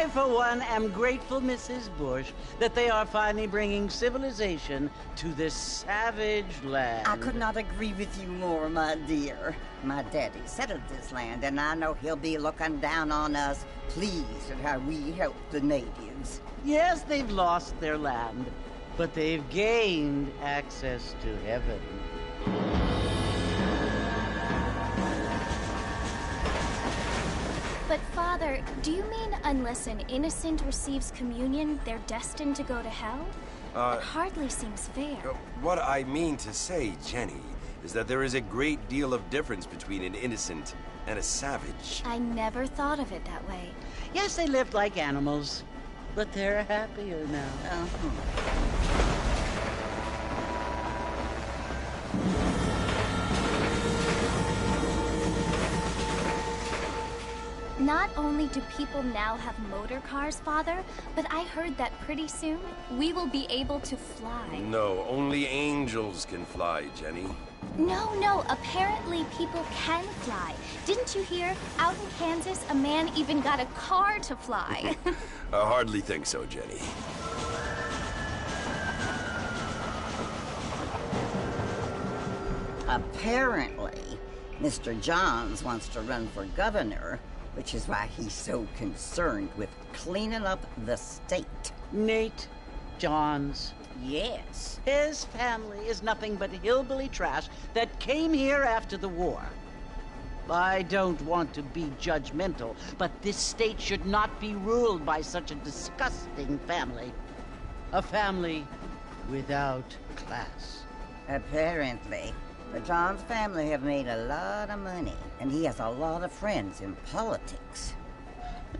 I, for one, am grateful, Mrs. Bush, that they are finally bringing civilization to this savage land. I could not agree with you more, my dear. My daddy settled this land, and I know he'll be looking down on us, pleased at how we help the natives. Yes, they've lost their land, but they've gained access to heaven. But, Father, do you mean unless an innocent receives communion, they're destined to go to hell? That hardly seems fair. What I mean to say, Jenny, is that there is a great deal of difference between an innocent and a savage. I never thought of it that way. Yes, they lived like animals, but they're happier now. Not only do people now have motor cars, Father, but I heard that pretty soon we will be able to fly. No, only angels can fly, Jenny. No, apparently people can fly. Didn't you hear? Out in Kansas, a man even got a car to fly. I hardly think so, Jenny. Apparently, Mr. Johns wants to run for governor, which is why he's so concerned with cleaning up the state. Nate Johns. Yes. His family is nothing but hillbilly trash that came here after the war. I don't want to be judgmental, but this state should not be ruled by such a disgusting family. A family without class. Apparently. The Johns family have made a lot of money, and he has a lot of friends in politics.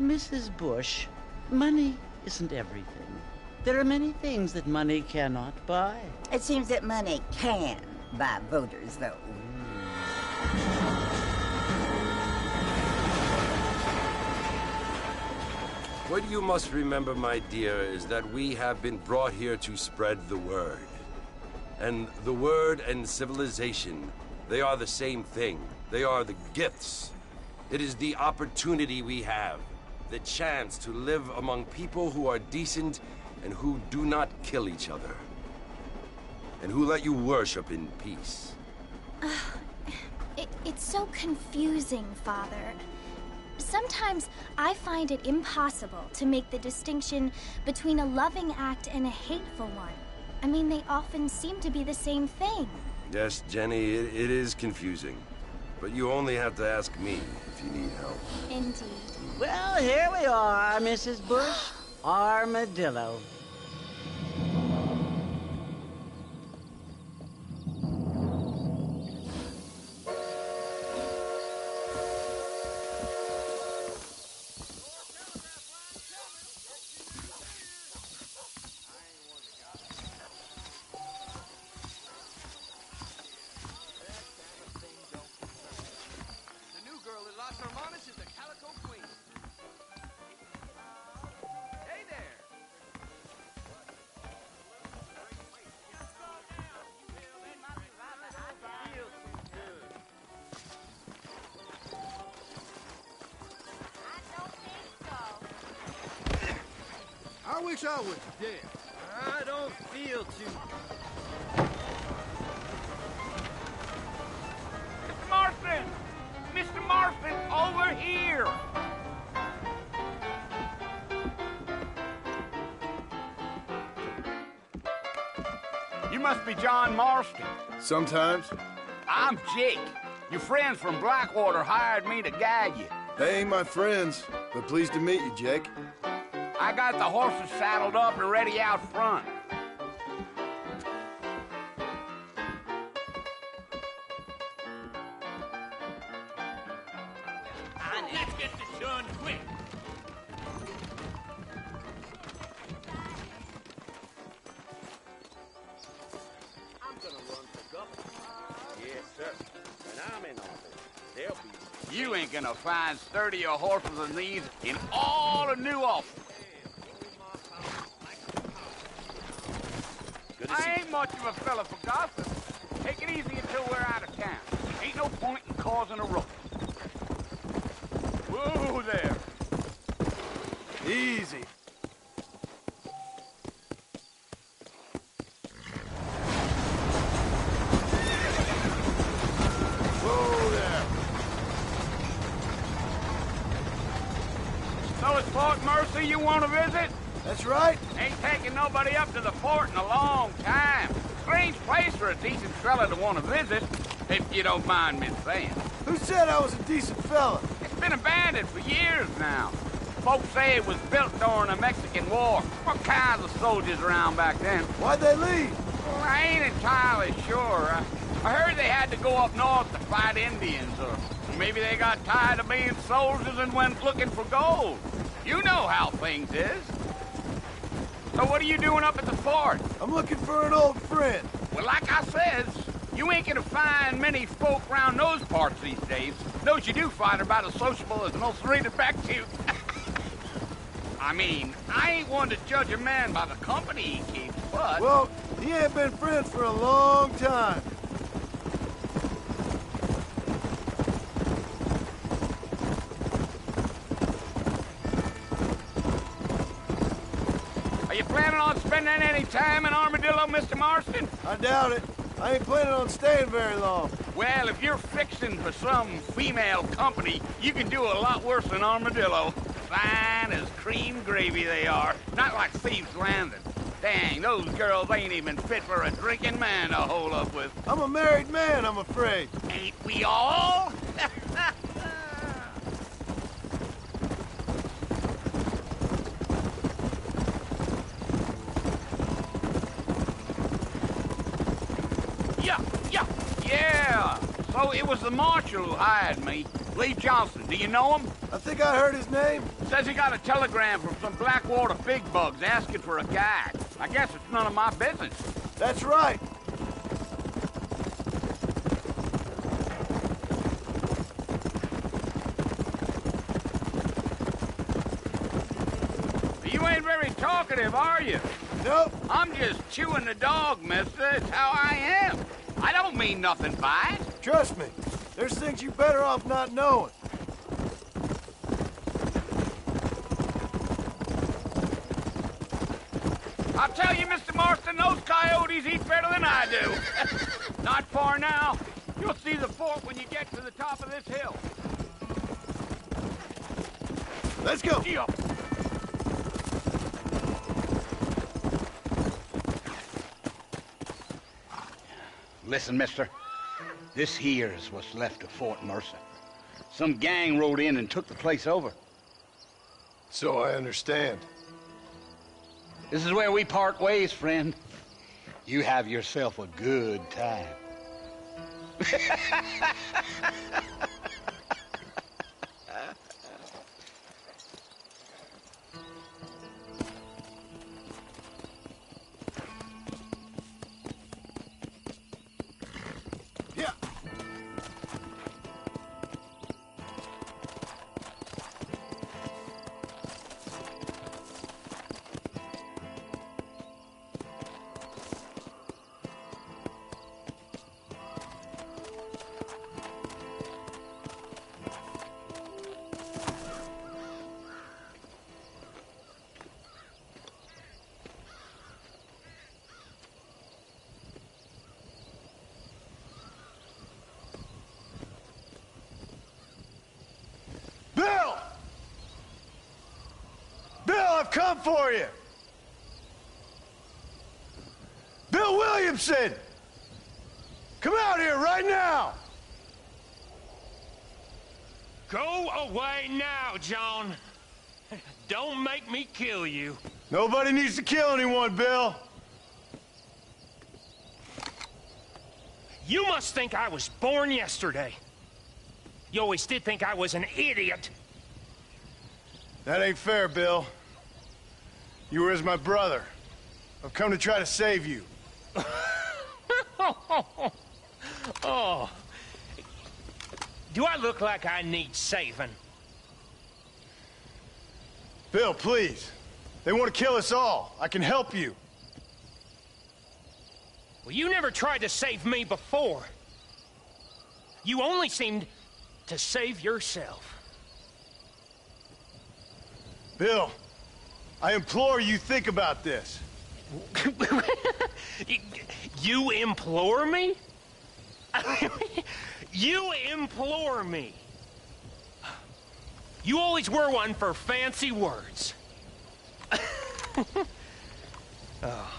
Mrs. Bush, money isn't everything. There are many things that money cannot buy. It seems that money can buy voters, though. What you must remember, my dear, is that we have been brought here to spread the word. And the word and civilization, they are the same thing. They are the gifts. It is the opportunity we have, the chance to live among people who are decent and who do not kill each other, and who let you worship in peace. It's so confusing, Father. Sometimes I find it impossible to make the distinction between a loving act and a hateful one. I mean, they often seem to be the same thing. Yes, Jenny, it is confusing. But you only have to ask me if you need help. Indeed. Well, here we are, Mrs. Bush. Armadillo. I wish I was dead. I don't feel too... Mr. Marston! Mr. Marston, over here! You must be John Marston. Sometimes. I'm Jake. Your friends from Blackwater hired me to guide you. They ain't my friends, but pleased to meet you, Jake. I got the horses saddled up and ready out front. Let's get this done quick. I'm gonna run for governor. Yes, sir. When I'm in office, there'll be... You ain't gonna find sturdier horses than these in all of New Ulster. I ain't much of a fella for gossip. Take it easy until we're out of town. Ain't no point in causing a ruckus. Whoa there. Easy. Whoa there. So it's Fort Mercy you want to visit? That's right. Ain't taking nobody up to the fort in a long time. Strange place for a decent fella to want to visit, if you don't mind me saying. Who said I was a decent fella? It's been abandoned for years now. Folks say it was built during the Mexican War. What kinds of soldiers around back then? Why'd they leave? Well, I ain't entirely sure. I heard they had to go up north to fight Indians, or maybe they got tired of being soldiers and went looking for gold. You know how things is. So what are you doing up at the fort? I'm looking for an old friend. Well, like I says, you ain't gonna find many folk around those parts these days. Those you do find are about as sociable as an old serrated back tooth. I mean, I ain't one to judge a man by the company he keeps, but... Well, he ain't been friends for a long time. Are you planning on spending any time in Armadillo, Mr. Marston? I doubt it. I ain't planning on staying very long. Well, if you're fixing for some female company, you can do a lot worse than Armadillo. Fine as cream gravy they are. Not like Thieves' Landing. Dang, those girls ain't even fit for a drinking man to hole up with. I'm a married man, I'm afraid. Ain't we all? Yeah. So it was the marshal who hired me. Lee Johnson. Do you know him? I think I heard his name. Says he got a telegram from some Blackwater big bugs asking for a guide. I guess it's none of my business. That's right. You ain't very talkative, are you? Nope. I'm just chewing the dog, mister. It's how I am. I don't mean nothing by it. Trust me. There's things you better off not knowing. I'll tell you, Mr. Marston, those coyotes eat better than I do. Not far now. You'll see the fort when you get to the top of this hill. Let's go. Yeah. Listen, mister. This here's what's left of Fort Mercer. Some gang rode in and took the place over. So I understand. This is where we part ways, friend. You have yourself a good time. Yeah. Bill! Bill, I've come for you! Bill Williamson! Come out here right now! Go away now, John. Don't make me kill you. Nobody needs to kill anyone, Bill. You must think I was born yesterday. You always did think I was an idiot. That ain't fair, Bill. You were as my brother. I've come to try to save you. Oh. Do I look like I need saving? Bill, please. They want to kill us all. I can help you. Well, you never tried to save me before. You only seemed to save yourself. Bill, I implore you think about this. You implore me? You implore me. You always were one for fancy words. Oh.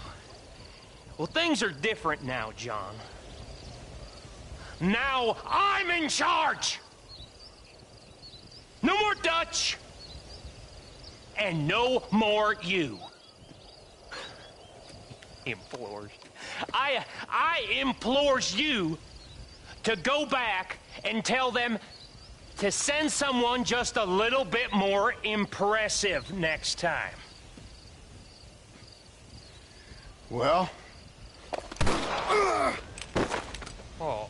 Well, things are different now, John. Now I'm in charge! No more Dutch! And no more you. Implores. I implores you to go back and tell them to send someone just a little bit more impressive next time. Well? Oh.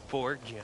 Poor John.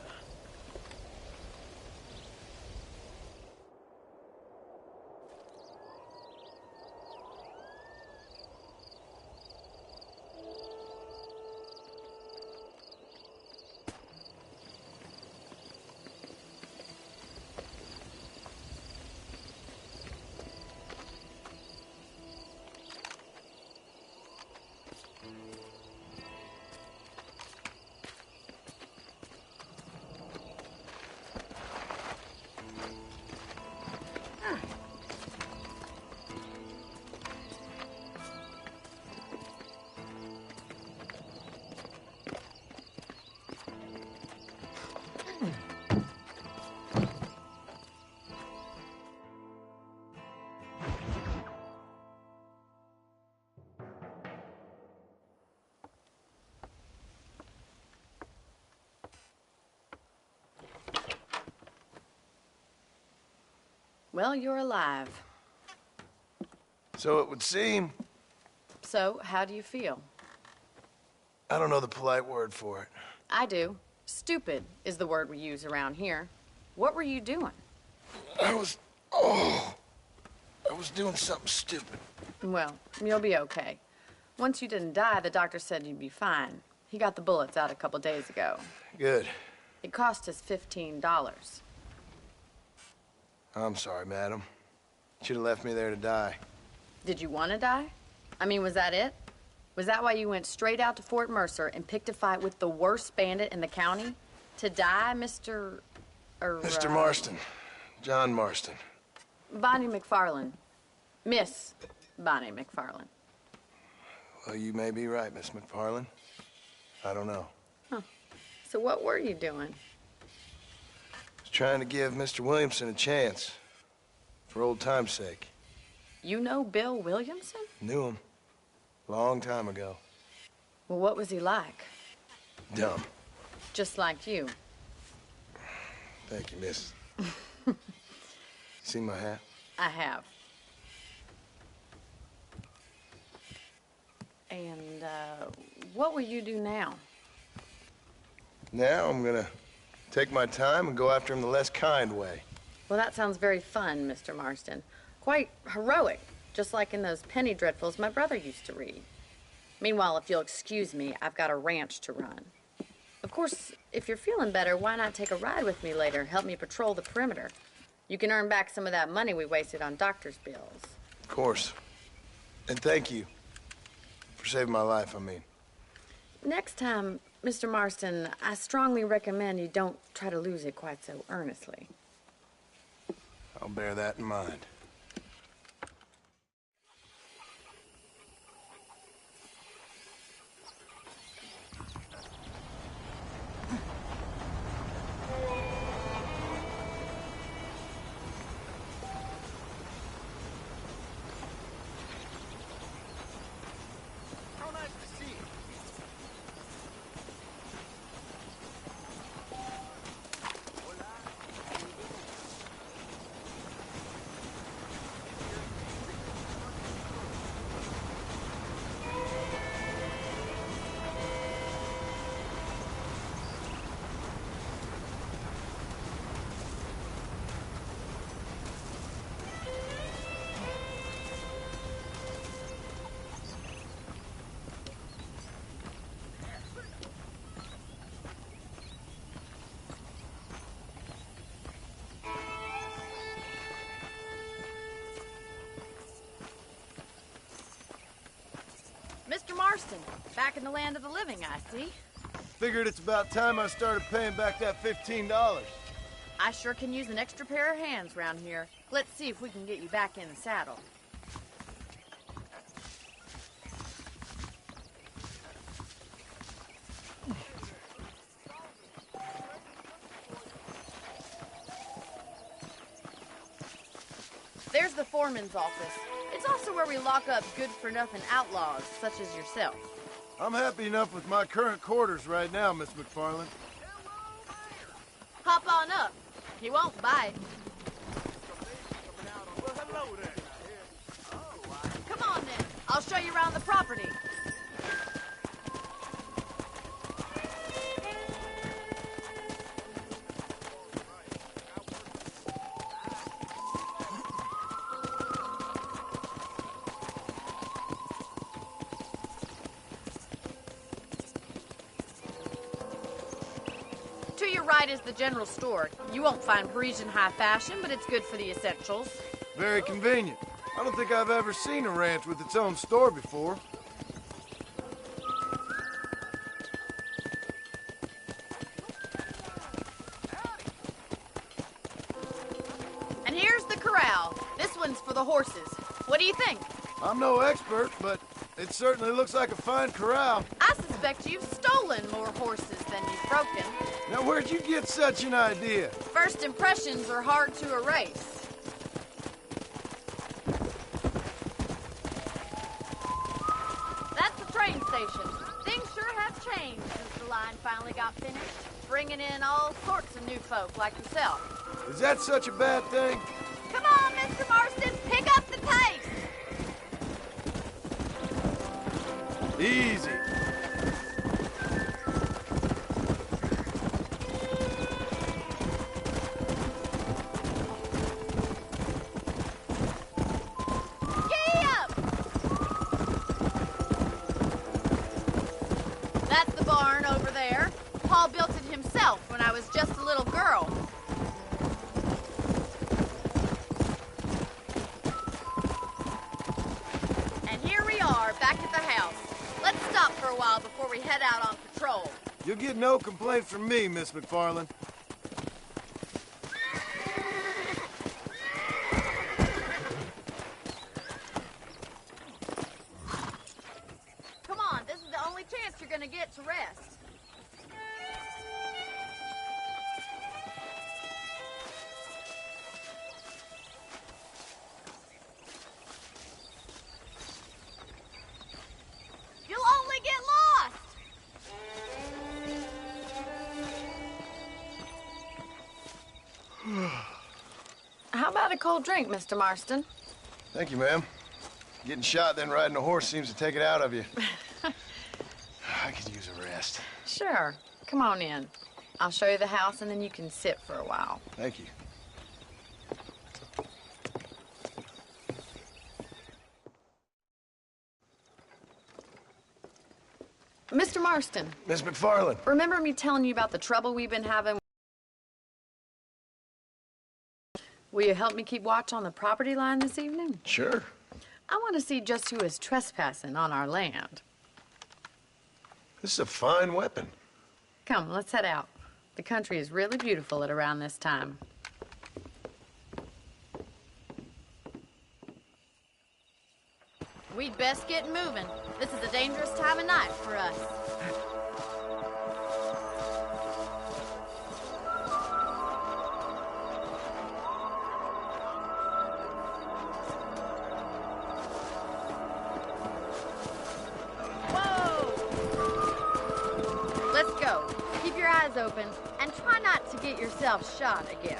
Well, you're alive. So it would seem. So, how do you feel? I don't know the polite word for it. I do. Stupid is the word we use around here. What were you doing? I was doing something stupid. Well, you'll be okay. Once you didn't die, the doctor said you'd be fine. He got the bullets out a couple days ago. Good. It cost us $15. I'm sorry, madam. Should have left me there to die. Did you want to die? I mean, was that it? Was that why you went straight out to Fort Mercer and picked a fight with the worst bandit in the county? To die, Mr. Mr. Marston. John Marston. Bonnie McFarland. Miss Bonnie McFarland. Well, you may be right, Miss McFarland. I don't know. Huh. So what were you doing? I was trying to give Mr. Williamson a chance. For old time's sake. You know Bill Williamson? Knew him. Long time ago. Well, what was he like? Dumb. Just like you. Thank you, miss. See my hat? I have. And, what will you do now? Now I'm gonna take my time and go after him the less kind way. Well, that sounds very fun, Mr. Marston. Quite heroic, just like in those penny dreadfuls my brother used to read. Meanwhile, if you'll excuse me, I've got a ranch to run. Of course, if you're feeling better, why not take a ride with me later? Help me patrol the perimeter. You can earn back some of that money we wasted on doctor's bills. Of course. And thank you. For saving my life, I mean. Next time, Mr. Marston, I strongly recommend you don't try to lose it quite so earnestly. I'll bear that in mind. Marston. Back in the land of the living, I see. Figured it's about time I started paying back that $15. I sure can use an extra pair of hands around here. Let's see if we can get you back in the saddle. There's the foreman's office. It's also where we lock up good-for-nothing outlaws, such as yourself. I'm happy enough with my current quarters right now, Miss McFarland. Hop on up. He won't bite. Come on, then. I'll show you around the property. To your right is the general store. You won't find Parisian high fashion, but it's good for the essentials. Very convenient. I don't think I've ever seen a ranch with its own store before. And here's the corral. This one's for the horses. What do you think? I'm no expert, but it certainly looks like a fine corral. I suspect you've stolen more horses than you've broken. Now, where'd you get such an idea? First impressions are hard to erase. That's the train station. Things sure have changed since the line finally got finished, bringing in all sorts of new folk like yourself. Is that such a bad thing? Come on, Mr. Marston, pick up the pace! Easy. Giddy up! That's the barn over there. Paul built it himself when I was just a little girl. And here we are, back at the house. Let's stop for a while before we head out on patrol. You'll get no complaint from me, Miss McFarland. Come on, this is the only chance you're gonna get to rest. You'll only get lost! How about a cold drink, Mr. Marston? Thank you, ma'am. Getting shot, then riding a horse seems to take it out of you. I could use a rest. Sure. Come on in. I'll show you the house, and then you can sit for a while. Thank you. Mr. Marston, Miss McFarland. remember me telling you about the trouble we've been having? Will you help me keep watch on the property line this evening? Sure. I want to see just who is trespassing on our land. This is a fine weapon. Come, let's head out. The country is really beautiful at around this time. We'd best get moving. This is a dangerous time of night for us. Whoa! Let's go. Keep your eyes open and try not to get yourself shot again.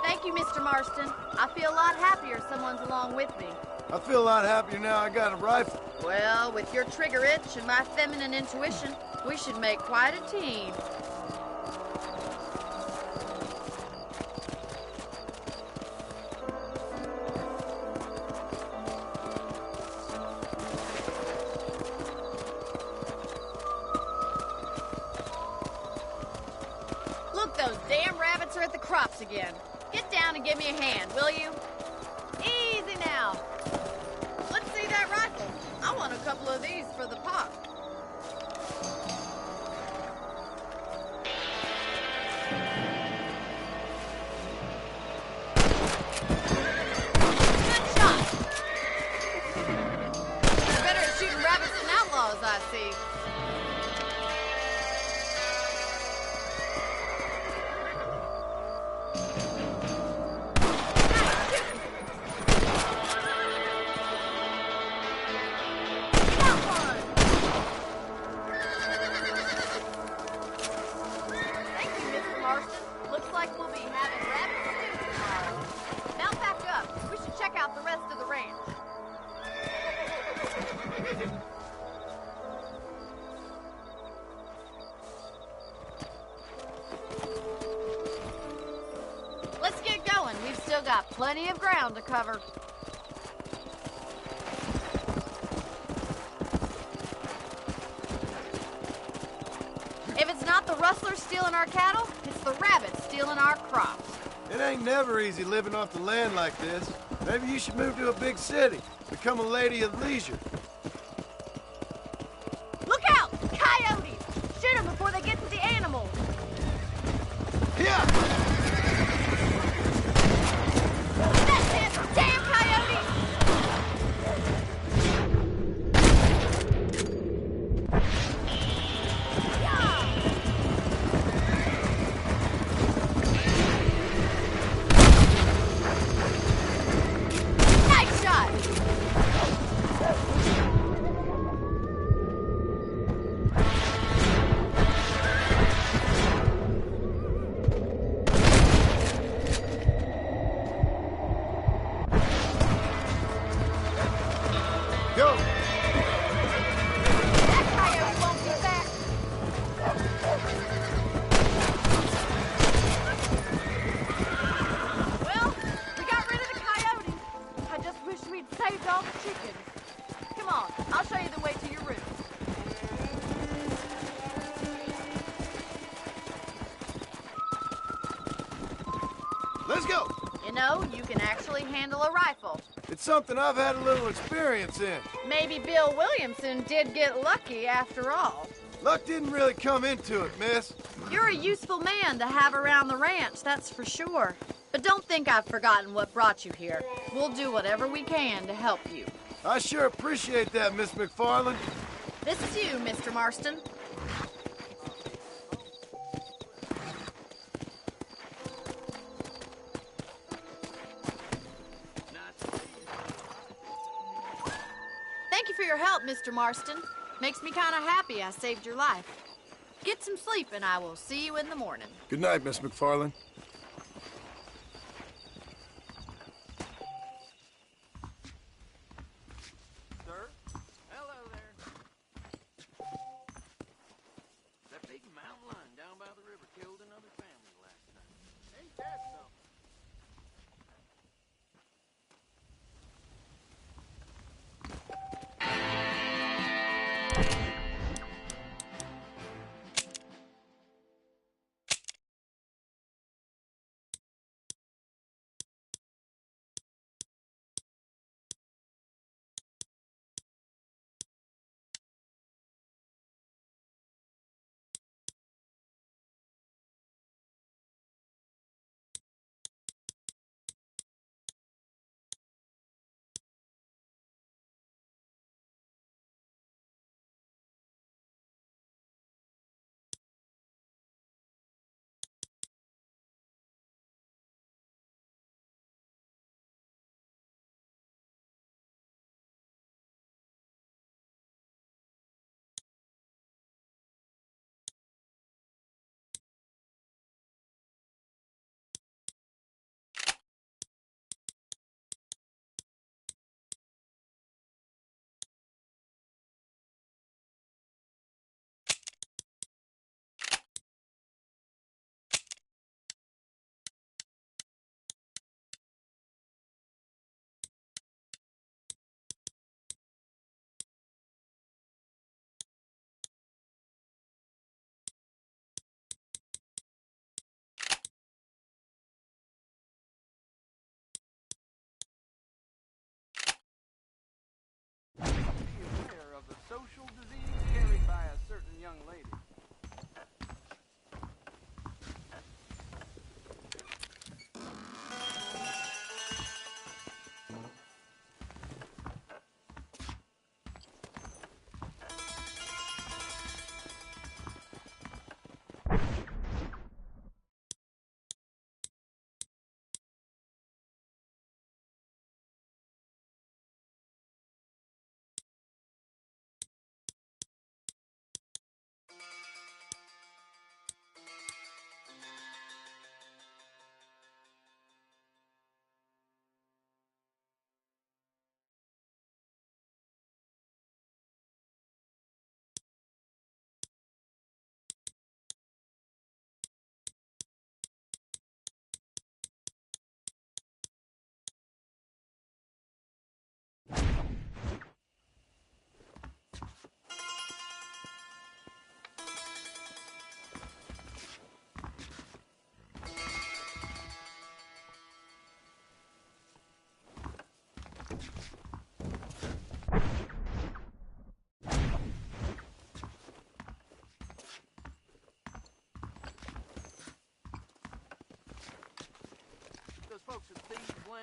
Thank you, Mr. Marston. I feel a lot happier someone's along with me. I feel a lot happier now I got a rifle. Well, with your trigger itch and my feminine intuition, we should make quite a team. Look, those damn rabbits are at the crops again. Get down and give me a hand, will you? Easy now. Let's see that rifle. I want a couple of these for the pop. Good shot. You're better at shooting rabbits than outlaws, I see. Looks like we'll be having rabbit stew tomorrow. Now back up. We should check out the rest of the ranch. Let's get going. We've still got plenty of ground to cover. If it's not the rustlers stealing our cattle, it's the rabbits stealing our crops. It ain't never easy living off the land like this. Maybe you should move to a big city. Become a lady of leisure. Look out! Coyotes! Shoot them before they get to the animals. Yeah! That's it! Damn coyotes! Nice shot! Go! That coyote won't be back. Well, we got rid of the coyotes. I just wish we'd saved all the chickens. Come on, I'll show you the way to your room. Let's go! You know, you can actually handle a rifle. It's something I've had a little experience in. Maybe Bill Williamson did get lucky after all. Luck didn't really come into it, miss. You're a useful man to have around the ranch, that's for sure. But don't think I've forgotten what brought you here. We'll do whatever we can to help you. I sure appreciate that, Miss McFarland. This is you, Mr. Marston. Thank you for your help, Mr. Marston. Makes me kind of happy I saved your life. Get some sleep, and I will see you in the morning. Good night, Miss McFarland.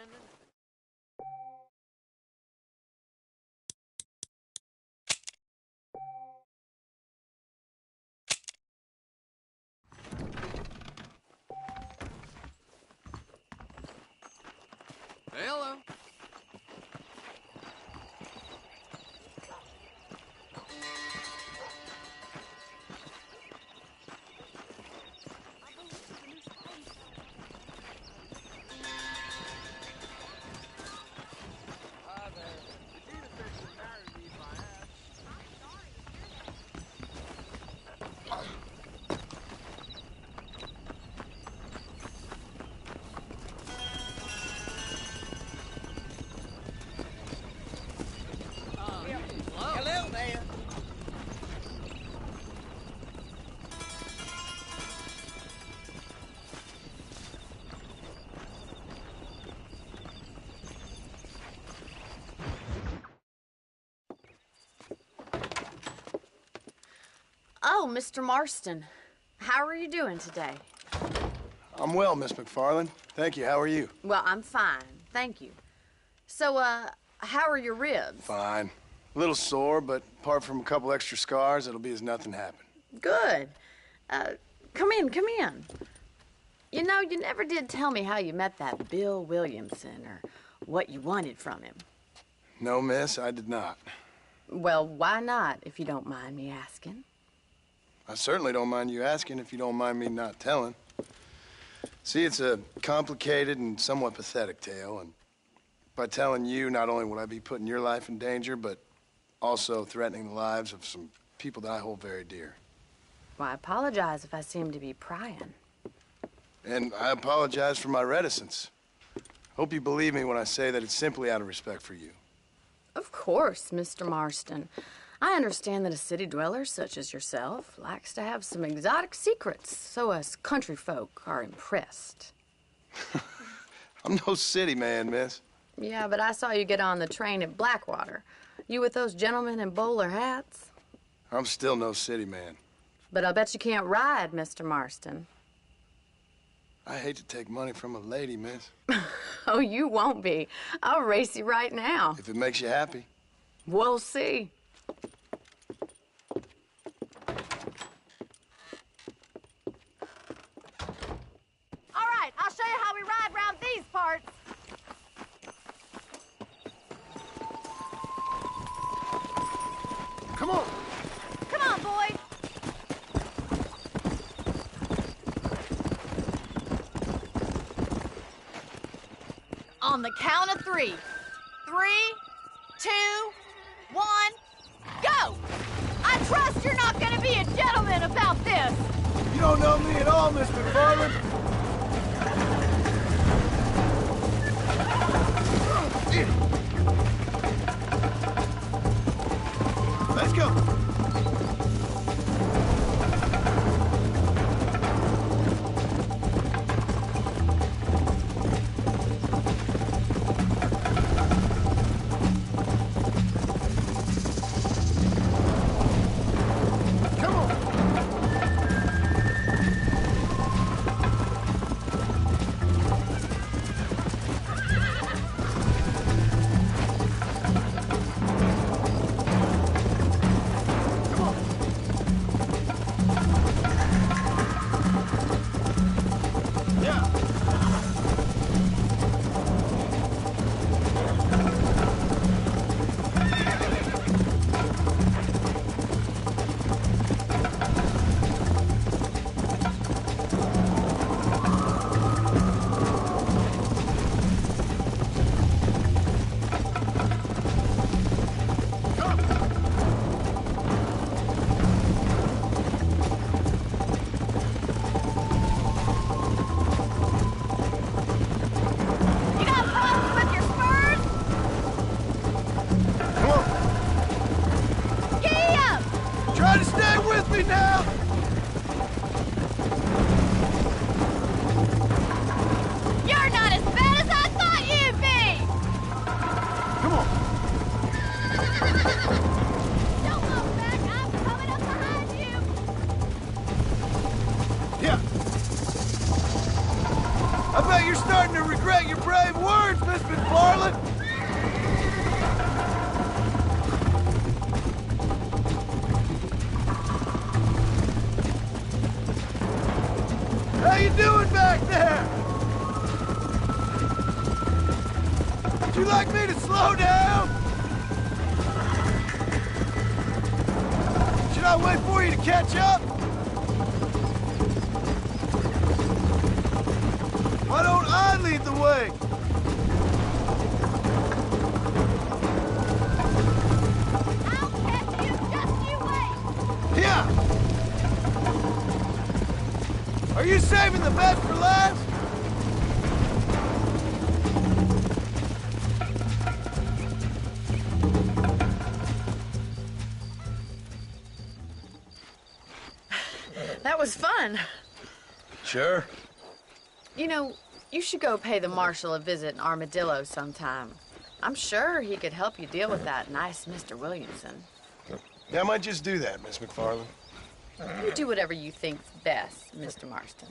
grinding. Hello. Hi there. Regina said she'd marry me if I asked. Hello there. Oh, Mr. Marston, how are you doing today? I'm well, Miss McFarland. Thank you. How are you? Well, I'm fine, thank you. So, how are your ribs? Fine. A little sore, but apart from a couple extra scars, it'll be as nothing happened. Good. Come in, come in. You know, you never did tell me how you met that Bill Williamson or what you wanted from him. No, miss, I did not. Well, why not, if you don't mind me asking? I certainly don't mind you asking if you don't mind me not telling. See, it's a complicated and somewhat pathetic tale, and by telling you, not only would I be putting your life in danger, but also threatening the lives of some people that I hold very dear. Well, I apologize if I seem to be prying. And I apologize for my reticence. Hope you believe me when I say that it's simply out of respect for you. Of course, Mr. Marston. I understand that a city dweller such as yourself likes to have some exotic secrets, so us country folk are impressed. I'm no city man, miss. Yeah, but I saw you get on the train at Blackwater. You with those gentlemen in bowler hats? I'm still no city man. But I'll bet you can't ride, Mr. Marston. I hate to take money from a lady, miss. Oh, you won't be. I'll race you right now. If it makes you happy. We'll see. All right, I'll show you how we ride round these parts. Come on. Come on, boys. On the count of 3. 3, 2, 1, go! I trust you're not gonna be a gentleman about this. You don't know me at all, Miss McFarland. Let's go. I bet you're starting to regret your brave words, Mr. doing back there? Would you like me to slow down? Should I wait for you to catch up? Why don't I lead the way? I'll catch you, just you wait! Yeah! Are you saving the best for last? That was fun. Sure. You know, you should go pay the marshal a visit in Armadillo sometime. I'm sure he could help you deal with that nice Mr. Williamson. Yeah, I might just do that, Miss McFarland. You do whatever you think's best, Mr. Marston.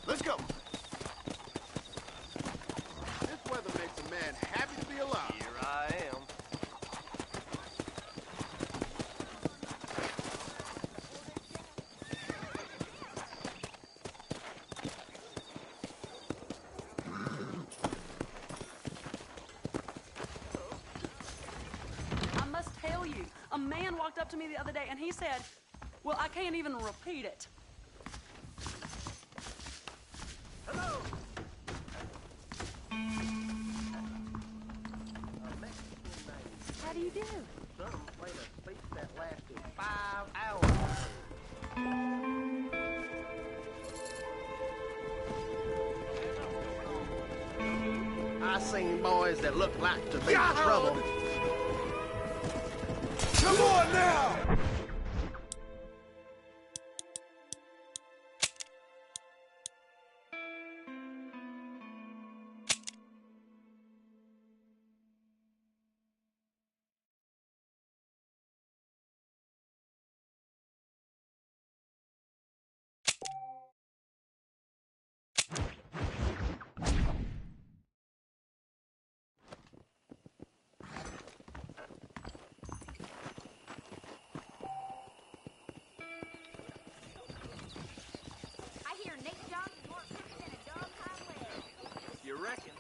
Let's go. This weather makes a man happy to be alive. Here I am. I must tell you, a man walked up to me the other day and he said, well, I can't even repeat it. Hello. How do you do? Some played a speech that lasted 5 hours. I seen boys that looked like to be in trouble. Come on now! I hear Nate Johnson more crooked than a dog hind leg. You reckon?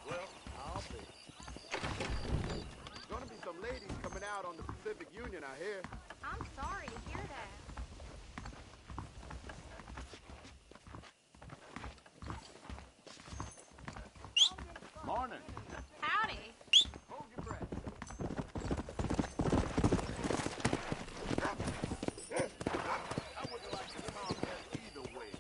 Well, I'll be. There's gonna be some ladies coming out on the Pacific Union, I hear. I'm sorry to hear that. Morning. Howdy. Hold your breath. I wouldn't like to comment either way.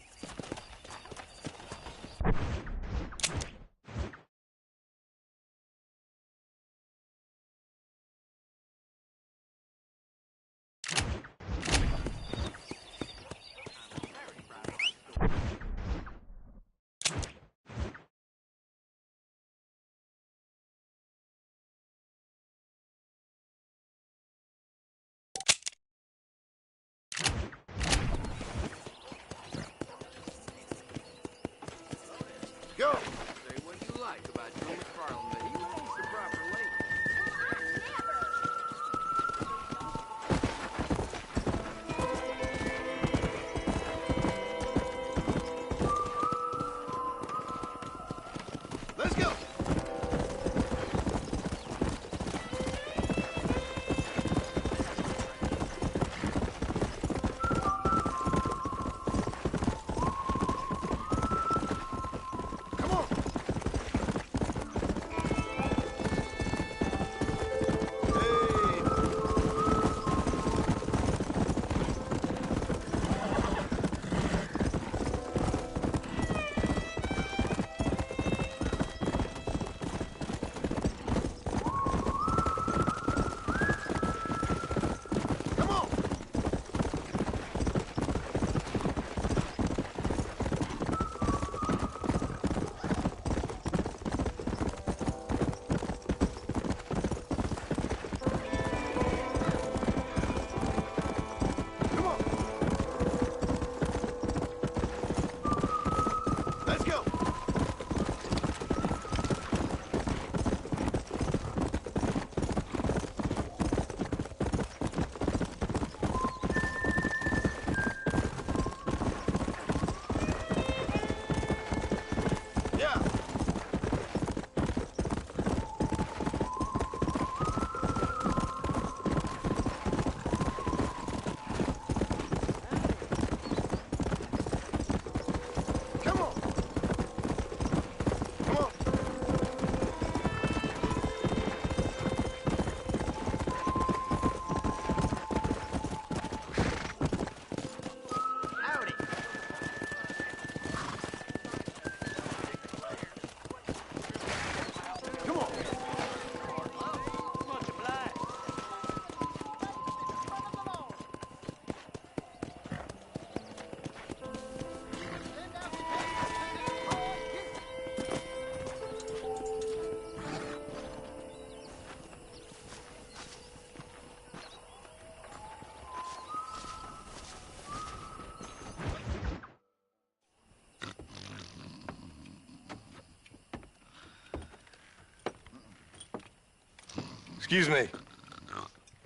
Excuse me.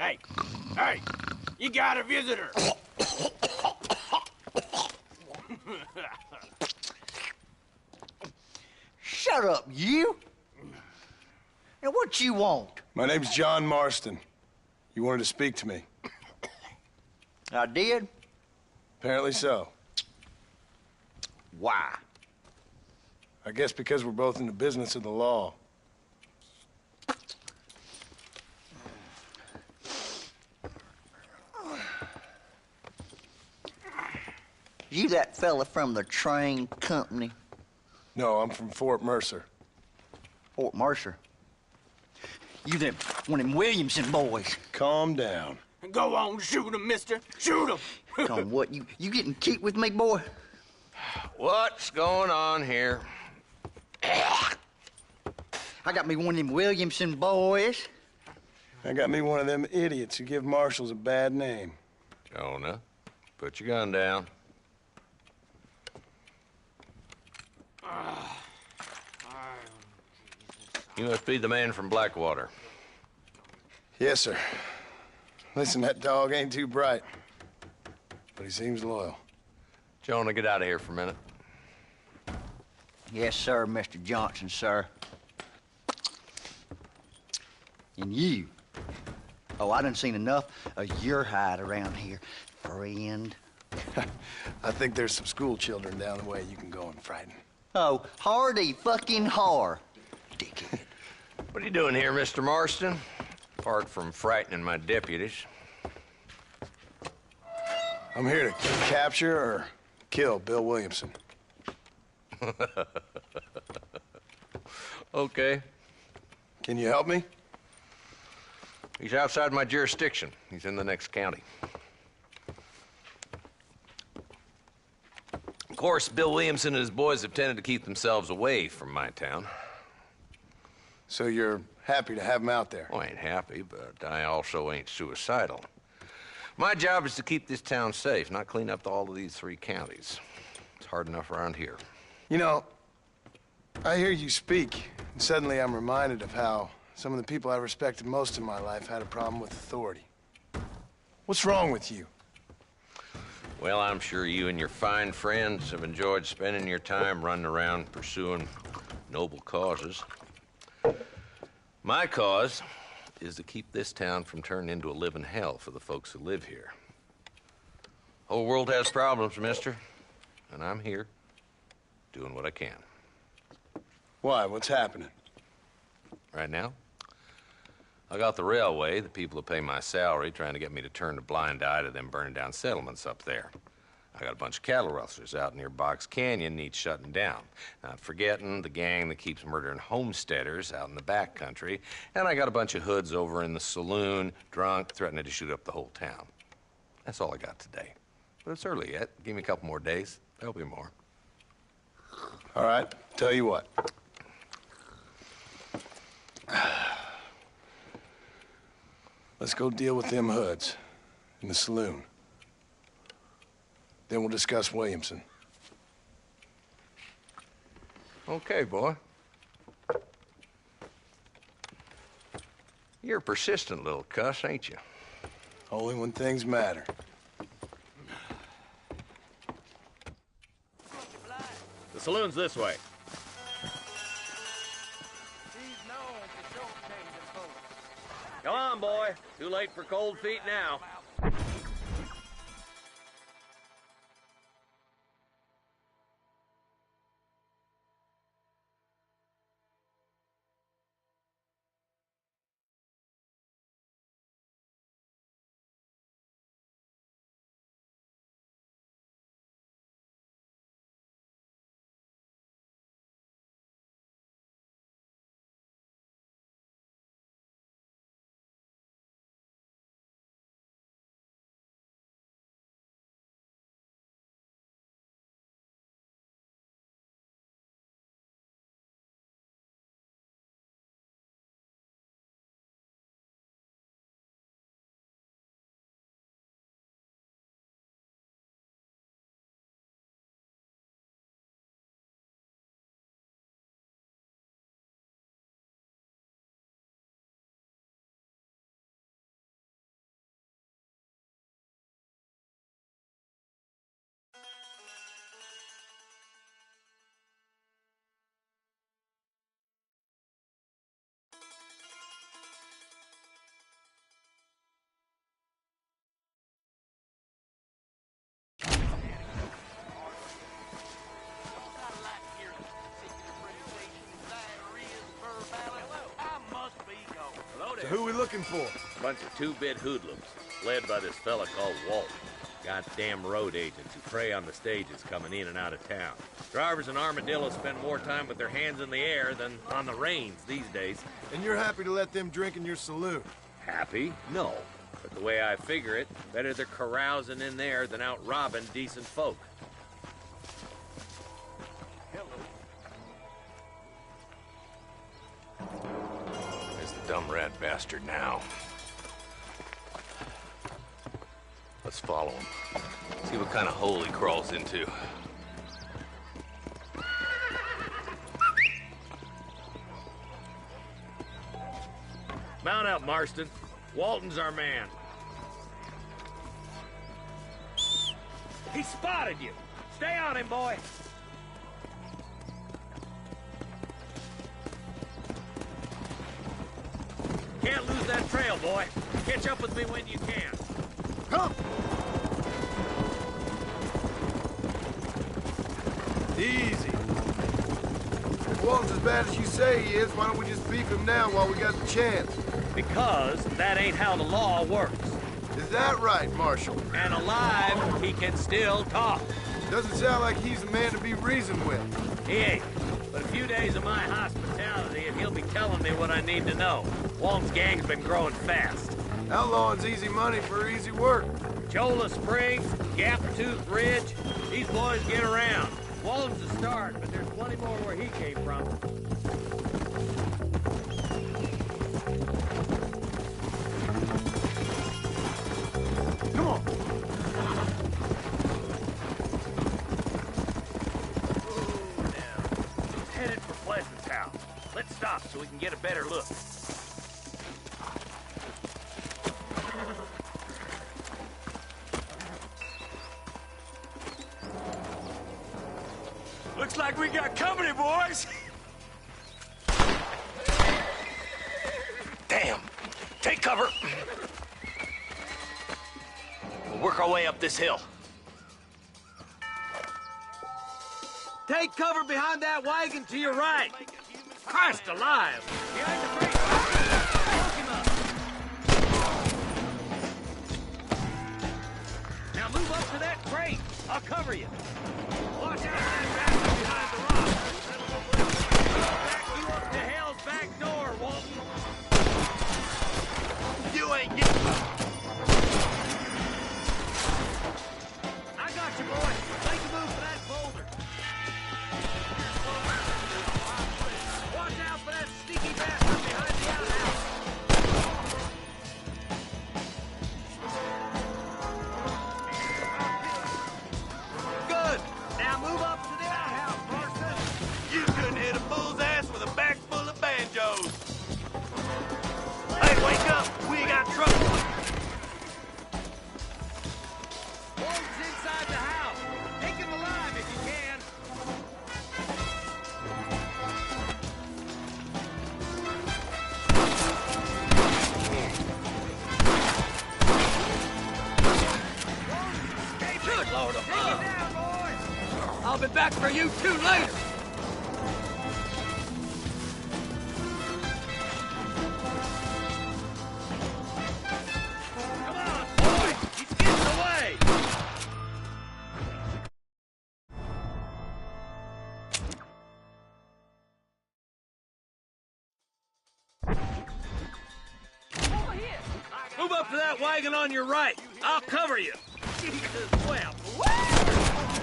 Hey, hey, you got a visitor. Shut up, you! And what you want? My name's John Marston. You wanted to speak to me. I did? Apparently so. Why? I guess because we're both in the business of the law. You that fella from the train company? No, I'm from Fort Mercer. Fort Mercer? You them one of them Williamson boys. Calm down. Go on, shoot him, mister. Shoot him. Come on, what, you getting kicked with me, boy? What's going on here? I got me one of them Williamson boys. I got me one of them idiots who give marshals a bad name. Jonah, put your gun down. You must be the man from Blackwater. Yes, sir. Listen, that dog ain't too bright, but he seems loyal. Jonah, get out of here for a minute. Yes, sir, Mr. Johnson, sir. And you. Oh, I done seen enough of your hide around here, friend. I think there's some school children down the way you can go and frighten. Oh, hardy fucking har. Dickhead. What are you doing here, Mr. Marston? Apart from frightening my deputies. I'm here to capture or kill Bill Williamson. Okay. Can you help me? He's outside my jurisdiction. He's in the next county. Of course, Bill Williamson and his boys have tended to keep themselves away from my town. So you're happy to have him out there? Well, I ain't happy, but I also ain't suicidal. My job is to keep this town safe, not clean up all of these 3 counties. It's hard enough around here. You know, I hear you speak, and suddenly I'm reminded of how some of the people I respected most in my life had a problem with authority. What's wrong with you? Well, I'm sure you and your fine friends have enjoyed spending your time running around pursuing noble causes. My cause is to keep this town from turning into a living hell for the folks who live here. Whole world has problems, mister, and I'm here doing what I can. Why? What's happening? Right now, I got the railway, the people who pay my salary, trying to get me to turn a blind eye to them burning down settlements up there. I got a bunch of cattle rustlers out near Box Canyon needs shutting down. Not forgetting the gang that keeps murdering homesteaders out in the back country. And I got a bunch of hoods over in the saloon, drunk, threatening to shoot up the whole town. That's all I got today. But it's early yet. Give me a couple more days. There'll be more. All right, tell you what. Let's go deal with them hoods in the saloon. Then we'll discuss Williamson. Okay, boy. You're a persistent little cuss, ain't you? Only when things matter. The saloon's this way. Come on, boy. Too late for cold feet now. looking for? Bunch of two-bit hoodlums, led by this fella called Walt. Goddamn road agents who prey on the stages coming in and out of town. Drivers and armadillos spend more time with their hands in the air than on the reins these days. And you're happy to let them drink in your saloon? Happy? No. But the way I figure it, better they're carousing in there than out robbing decent folk. There's the dumb rat bastard now. Let's follow him. See what kind of hole he crawls into. Mount up, Marston. Walton's our man. He spotted you. Stay on him, boy. Can't lose that trail, boy. Catch up with me when you can. Come! Easy. If Walton's as bad as you say he is, why don't we just beef him now while we got the chance? Because that ain't how the law works. Is that right, Marshal? And alive, he can still talk. Doesn't sound like he's a man to be reasoned with. He ain't. But a few days of my hospitality and he'll be telling me what I need to know. Walton's gang's been growing fast. Outlawing's easy money for easy work. Cholla Springs, Gap Tooth Ridge, these boys get around. Walton's the start, but there's plenty more where he came from. Come on. He's headed for Pleasant's house. Let's stop so we can get a better look. Looks like we got company, boys. Damn! Take cover! We'll work our way up this hill. Take cover behind that wagon to your right. Christ alive! Behind the crate. Lock him up. Now move up to that crate. I'll cover you. Watch out for that bastard behind the rock. Back you up to hell's back door, Walton. You ain't getting... I got you, boy. Make a move for that boulder. Watch out for that sneaky bastard behind the outhouse. Good. Now move up to the outhouse, Marston. You couldn't hit a bull's ass with a bag full of banjos. Hey, wake up. We got trouble. Walton's inside the house. Take him alive if you can. Good Lord above. Take it down, boy. I'll be back for you two later. Come on, boy. He's getting away. Move up to that wagon on your right. I'll cover you. Jesus, well.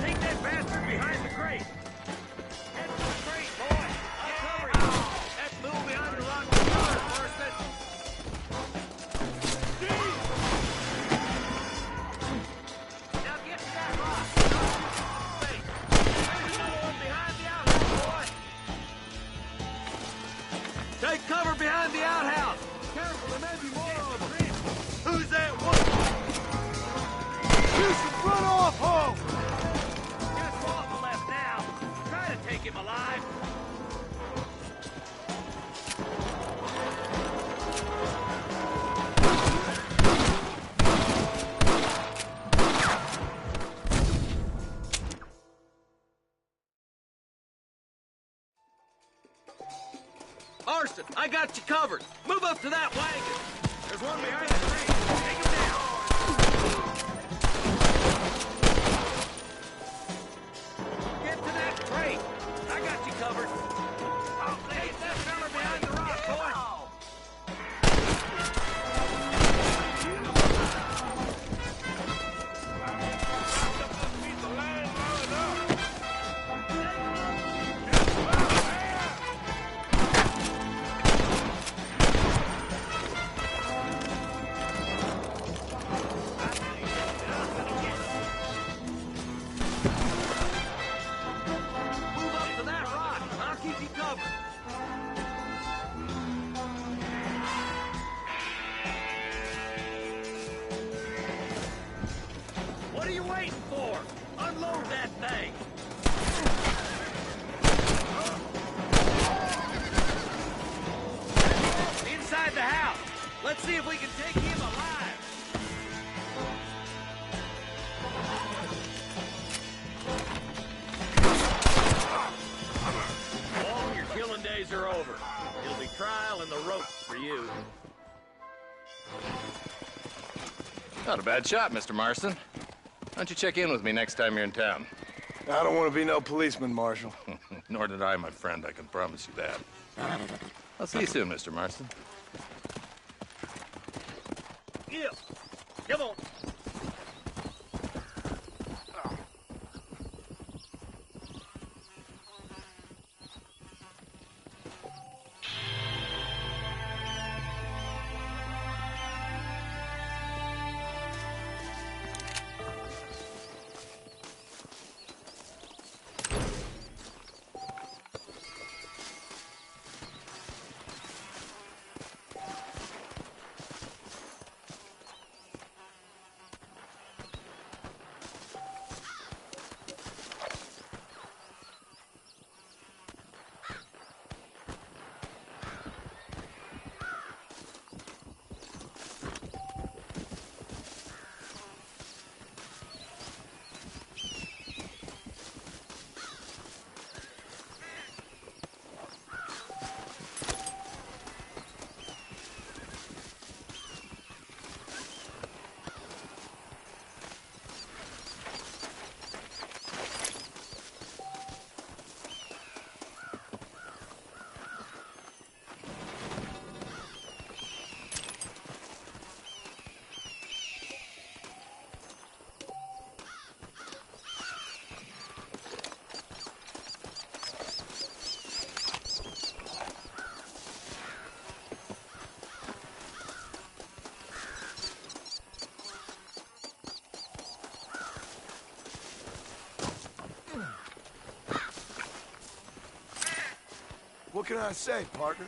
Take that bastard behind the crate. Head for the crate, boy. I'll cover you. That mule behind the rock is yours, Marston. Now get to that rock. Wait. There's another one behind the outhouse, boy. Take cover behind the outhouse. Careful, there may be more of them. Who's that one? You should run off home! Just Walton left now. Try to take him alive. Marston, I got you covered. Move up to that wagon. There's one behind the crate. Take him down. Get to that crate. I got you covered. Oh, take that fella behind the rock, boy. Move up to that rock. I'll keep you covered. What are you waiting for? Unload that thing. Inside the house. Let's see if we can take him alive. Long, your killing days are over. It'll be trial and the rope for you. Not a bad shot, Mr. Marston. Why don't you check in with me next time you're in town? I don't want to be no policeman, Marshal. Nor did I, my friend. I can promise you that. I'll see you soon, Mr. Marston. Yeah. Come on. What can I say, partner?